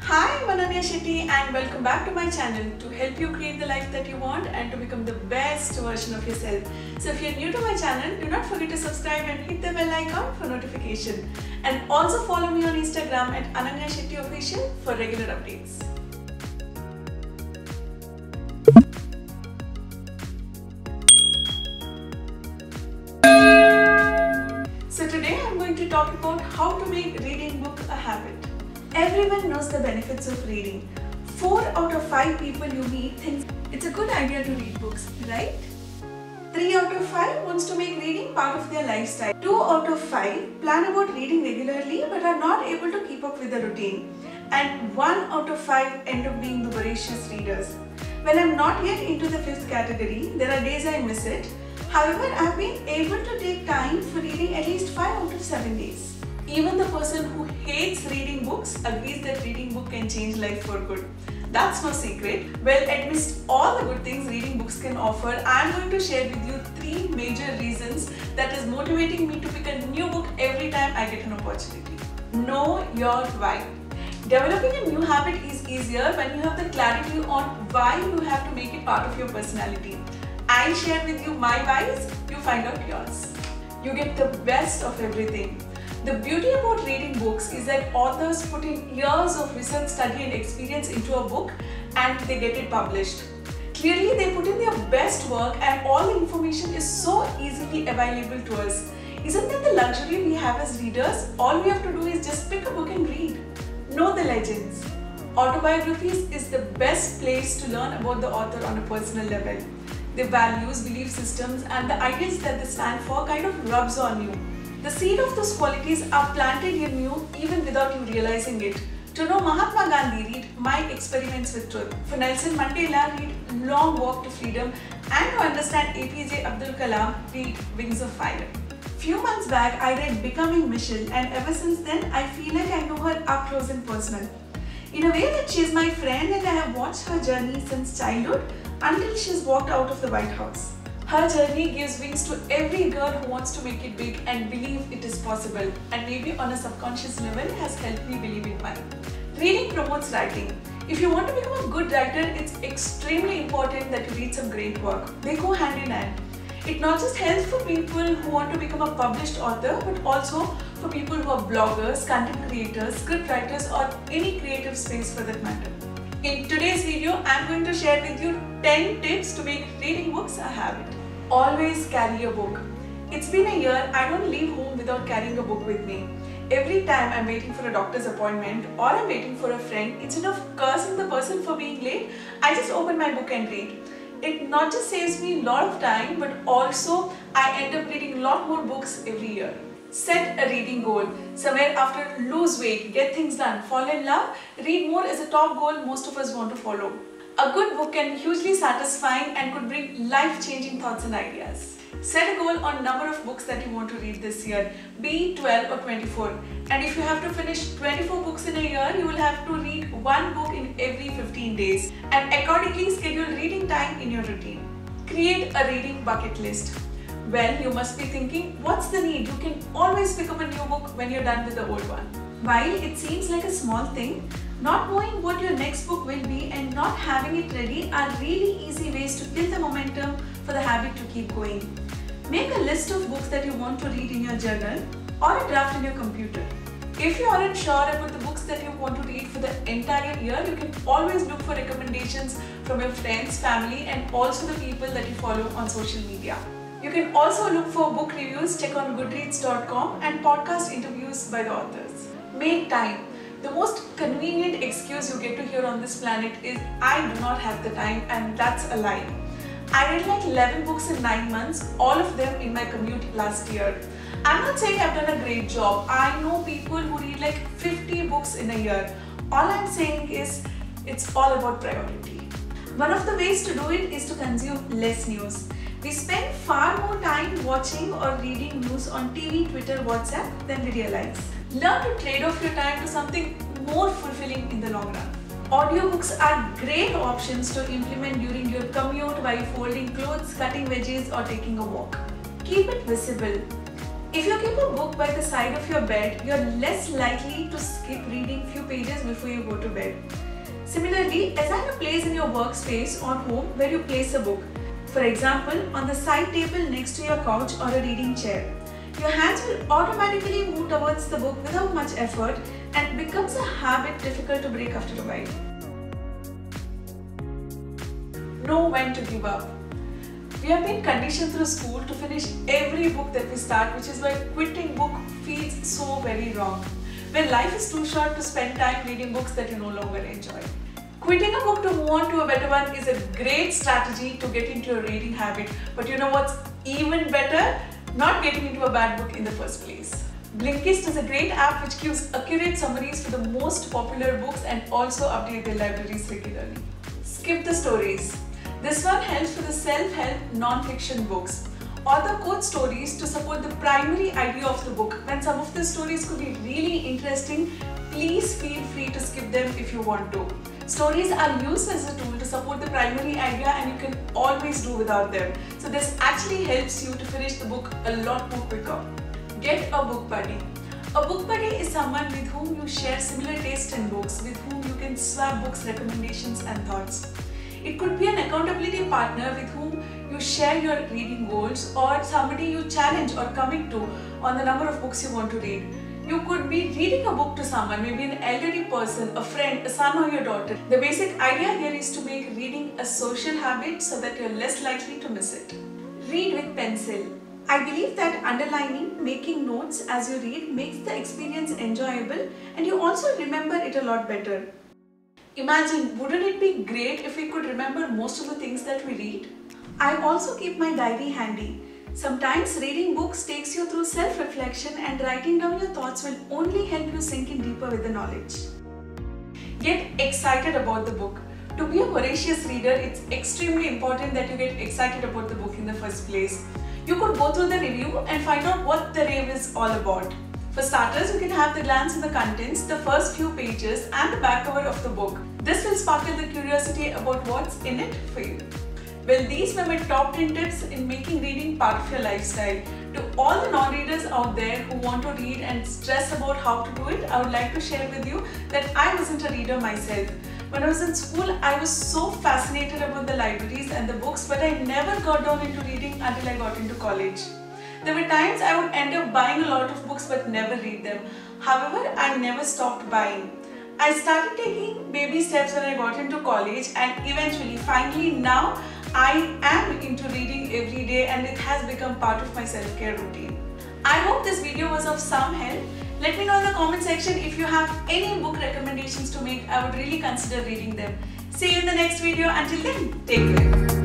Hi, I'm Ananya Shetty and welcome back to my channel to help you create the life that you want and to become the best version of yourself. So if you're new to my channel, do not forget to subscribe and hit the bell icon for notification. And also follow me on Instagram at Ananya Shetty Official for regular updates. So today I'm going to talk about how to make reading book a habit. Everyone knows the benefits of reading. 4 out of 5 people you meet think it's a good idea to read books, right? 3 out of 5 wants to make reading part of their lifestyle. 2 out of 5 plan about reading regularly but are not able to keep up with the routine. And 1 out of 5 end up being the voracious readers. When I'm not yet into the 5th category, there are days I miss it. However, I've been able to take time for reading at least 5 out of 7 days. Even the person who hates reading books agrees that reading book can change life for good. That's no secret. Well, amidst all the good things reading books can offer, I'm going to share with you 3 major reasons that is motivating me to pick a new book every time I get an opportunity. Know your why. Developing a new habit is easier when you have the clarity on why you have to make it part of your personality. I'll share with you my whys, you find out yours. You get the best of everything. The beauty about reading books is that authors put in years of research, study and experience into a book and they get it published. Clearly they put in their best work and all the information is so easily available to us. Isn't that the luxury we have as readers? All we have to do is just pick a book and read. Know the legends. Autobiographies is the best place to learn about the author on a personal level. Their values, belief systems and the ideas that they stand for kind of rubs on you. The seed of those qualities are planted in you even without you realizing it. To know Mahatma Gandhi, read My Experiments with Truth. For Nelson Mandela, read Long Walk to Freedom. And to understand APJ Abdul Kalam, read Wings of Fire. Few months back, I read Becoming Michelle and ever since then, I feel like I know her up close and personal. In a way that she is my friend and I have watched her journey since childhood until she's walked out of the White House. Her journey gives wings to every girl who wants to make it big and believe it is possible, and maybe on a subconscious level has helped me believe in mine. Reading promotes writing. If you want to become a good writer, it's extremely important that you read some great work. They go hand in hand. It not just helps for people who want to become a published author, but also for people who are bloggers, content creators, script writers or any creative space for that matter. In today's video, I'm going to share with you 10 tips to make reading books a habit. Always carry a book. It's been a year, I don't leave home without carrying a book with me. Every time I'm waiting for a doctor's appointment or I'm waiting for a friend, instead of cursing the person for being late, I just open my book and read. It not just saves me a lot of time, but also I end up reading a lot more books every year. Set a reading goal. Somewhere after lose weight, get things done, fall in love, read more is a top goal most of us want to follow. A good book can be hugely satisfying and could bring life-changing thoughts and ideas. Set a goal on number of books that you want to read this year, be it 12 or 24. And if you have to finish 24 books in a year, you will have to read 1 book in every 15 days and accordingly schedule reading time in your routine. Create a reading bucket list. Well, you must be thinking, what's the need? You can always pick up a new book when you're done with the old one. While it seems like a small thing, not knowing what your next book will be and not having it ready are really easy ways to build the momentum for the habit to keep going. Make a list of books that you want to read in your journal or a draft in your computer. If you aren't sure about the books that you want to read for the entire year, you can always look for recommendations from your friends, family and also the people that you follow on social media. You can also look for book reviews, check on goodreads.com and podcast interviews by the authors. Make time. The most convenient excuse you get to hear on this planet is I do not have the time, and that's a lie. I read like 11 books in 9 months, all of them in my commute last year. I'm not saying I've done a great job. I know people who read like 50 books in a year. All I'm saying is it's all about priority. One of the ways to do it is to consume less news. We spend far more time watching or reading news on TV, Twitter, WhatsApp than we realize. Learn to trade off your time to something more fulfilling in the long run. Audiobooks are great options to implement during your commute while folding clothes, cutting veggies or taking a walk. Keep it visible. If you keep a book by the side of your bed, you're less likely to skip reading few pages before you go to bed. Similarly, assign a place in your workspace or home where you place a book. For example, on the side table next to your couch or a reading chair. Your hands will automatically move towards the book without much effort and becomes a habit difficult to break after a while. Know when to give up. We have been conditioned through school to finish every book that we start, which is why quitting book feels so very wrong. When life is too short to spend time reading books that you no longer enjoy. Quitting a book to move on to a better one is a great strategy to get into a reading habit. But you know what's even better? Not getting into a bad book in the first place. Blinkist is a great app which gives accurate summaries for the most popular books and also update their libraries regularly. Skip the stories. This one helps for the self-help non-fiction books. Author quotes stories to support the primary idea of the book. When some of the stories could be really interesting, please feel free to skip them if you want to. Stories are used as a tool to support the primary idea and you can always do without them. So this actually helps you to finish the book a lot more quicker. Get a book buddy. A book buddy is someone with whom you share similar taste in books, with whom you can swap books, recommendations and thoughts. It could be an accountability partner with whom you share your reading goals, or somebody you challenge or commit to on the number of books you want to read. You could be reading a book to someone, maybe an elderly person, a friend, a son or your daughter. The basic idea here is to make reading a social habit so that you're less likely to miss it. Read with pencil. I believe that underlining, making notes as you read makes the experience enjoyable and you also remember it a lot better. Imagine, wouldn't it be great if we could remember most of the things that we read? I also keep my diary handy. Sometimes reading books takes you through self-reflection and writing down your thoughts will only help you sink in deeper with the knowledge. Get excited about the book. To be a voracious reader, it's extremely important that you get excited about the book in the first place. You could go through the review and find out what the rave is all about. For starters, you can have the glance at the contents, the first few pages and the back cover of the book. This will sparkle the curiosity about what's in it for you. Well, these were my top 10 tips in making reading part of your lifestyle. To all the non-readers out there who want to read and stress about how to do it, I would like to share with you that I wasn't a reader myself. When I was in school, I was so fascinated about the libraries and the books, but I never got down into reading until I got into college. There were times I would end up buying a lot of books but never read them. However, I never stopped buying. I started taking baby steps when I got into college and eventually, finally now, I am into reading every day and it has become part of my self-care routine. I hope this video was of some help. Let me know in the comment section if you have any book recommendations to make. I would really consider reading them. See you in the next video. Until then, take care.